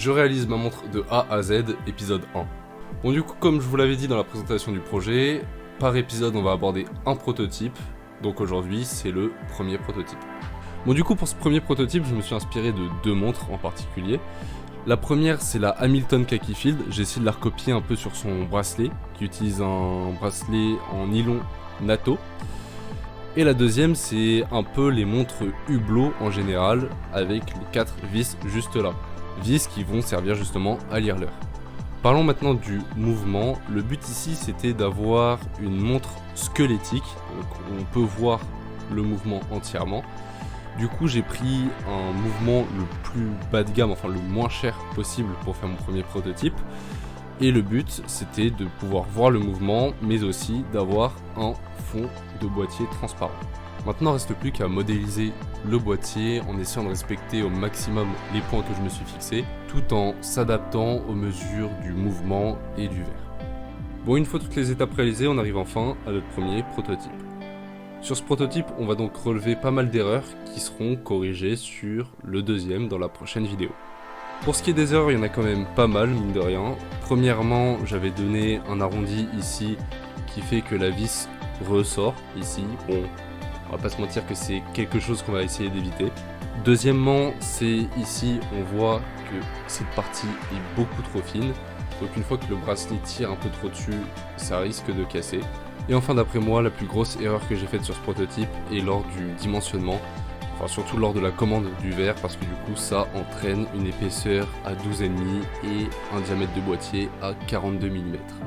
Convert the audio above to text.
Je réalise ma montre de A à Z, épisode 1. Bon du coup, comme je vous l'avais dit dans la présentation du projet, par épisode on va aborder un prototype, donc aujourd'hui c'est le premier prototype. Bon du coup pour ce premier prototype, je me suis inspiré de deux montres en particulier. La première c'est la Hamilton Khaki Field, j'ai essayé de la recopier un peu sur son bracelet, qui utilise un bracelet en nylon NATO. Et la deuxième c'est un peu les montres Hublot en général, avec les 4 vis juste là. Vis qui vont servir justement à lire l'heure. Parlons maintenant du mouvement. Le but ici c'était d'avoir une montre squelettique, donc on peut voir le mouvement entièrement. Du coup j'ai pris un mouvement le plus bas de gamme, enfin le moins cher possible pour faire mon premier prototype. Et le but c'était de pouvoir voir le mouvement, mais aussi d'avoir un fond de boîtier transparent. Maintenant, il ne reste plus qu'à modéliser le boîtier en essayant de respecter au maximum les points que je me suis fixés, tout en s'adaptant aux mesures du mouvement et du verre. Bon, une fois toutes les étapes réalisées, on arrive enfin à notre premier prototype. Sur ce prototype, on va donc relever pas mal d'erreurs qui seront corrigées sur le deuxième dans la prochaine vidéo. Pour ce qui est des erreurs, il y en a quand même pas mal, mine de rien. Premièrement, j'avais donné un arrondi ici qui fait que la vis ressort ici. Bon, on va pas se mentir que c'est quelque chose qu'on va essayer d'éviter. Deuxièmement, c'est ici, on voit que cette partie est beaucoup trop fine. Donc une fois que le bracelet tire un peu trop dessus, ça risque de casser. Et enfin, d'après moi, la plus grosse erreur que j'ai faite sur ce prototype est lors du dimensionnement. Enfin, surtout lors de la commande du verre, parce que du coup, ça entraîne une épaisseur à 12,5 et un diamètre de boîtier à 42 mm.